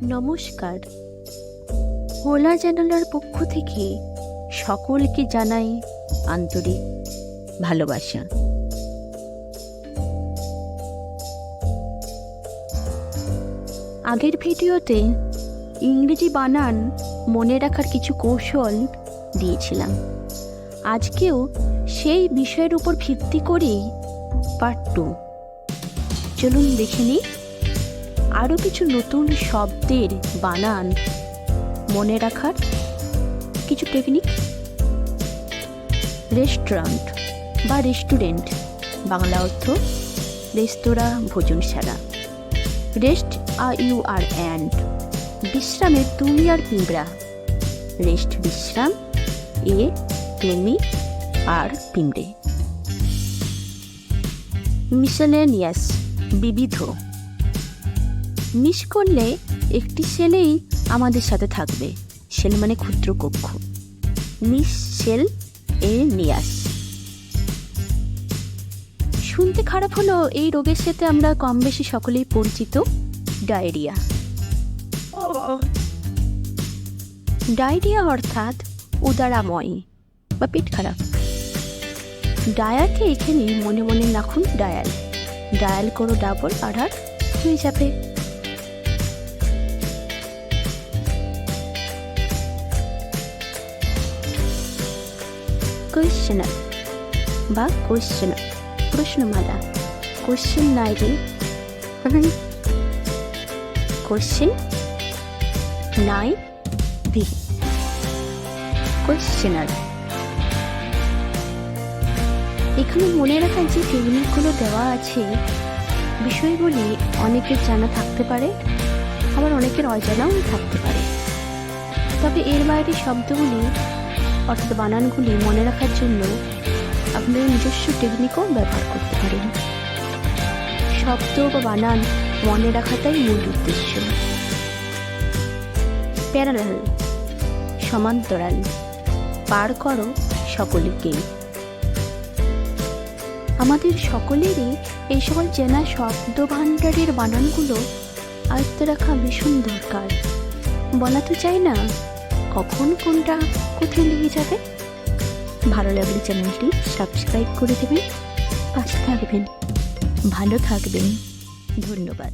নমস্কার। হোলা চ্যানেলের পক্ষ থেকে সকলকে জানাই আন্তরিক ভালোবাসা। আগের ভিডিওতে ইংরেজি বানান মনে রাখার কিছু কৌশল দিয়েছিলাম। আজকেও সেই বিষয়ের উপর ভিত্তি করেই পার্ট 2। চলুন দেখে নিই আরও কিছু নতুন শব্দের বানান মনে রাখার কিছু টেকনিক। রেস্টুরেন্ট বা রেস্টুরেন্ট বাংলা অর্থ রেস্তোরাঁ, ভোজনশালা। রেস্ট IUR অ্যান্ড বিশ্রামে তুমি আর পিঁপড়া। রেস্ট বিশ্রাম, এ তুমি আর পিঁপড়ে। মিসেলেনিয়াস বিবিধ। মিস করলে একটি সেলেই আমাদের সাথে থাকবে। সেল মানে ক্ষুদ্র কক্ষ। মিস সেল এ নিয়াস। শুনতে খারাপ হলো, এই রোগের সাথে আমরা কম বেশি সকলেই পরিচিত। ডায়রিয়া। ডায়রিয়া অর্থাৎ উদারাময় বা পেট খারাপ। ডায়ালকে এখানে মনে মনে রাখুন ডায়াল। ডায়াল করো ডাবল আর হয়ে যাবে। কোয়েশ্চেনার বা কোয়েশ্চেনার প্রশ্নমালা। কোয়েশ্চেন নাইরে কোয়েশ্চেন নাই ভি কোয়েশ্চেনার। এখানে মনে রাখার যে টেকনিকগুলো দেওয়া আছে, বিষয়গুলি অনেকের জানা থাকতে পারে, আবার অনেকের অজানাও থাকতে পারে। তবে এর বাইরে শব্দগুলি অর্থাৎ বানানগুলি মনে রাখার জন্য আপনার নিজস্ব টেকনিকও ব্যবহার করতে পারেন। শব্দ বা বানান মনে রাখাটাই মূল উদ্দেশ্য। প্যারালাল সমান্তরাল। পার করো সকলকেই। আমাদের সকলেরই এই সকল চেনা শব্দ ভাণ্ডারের বানানগুলো আয়ত্তে রাখা ভীষণ দরকার। বলা তো চাই না কখন কোনটা কোথায় লেগে যাবে। ভালো লাগলে চ্যানেলটি সাবস্ক্রাইব করে দেবেন, পাশে থাকবেন, ভালো থাকবেন। ধন্যবাদ।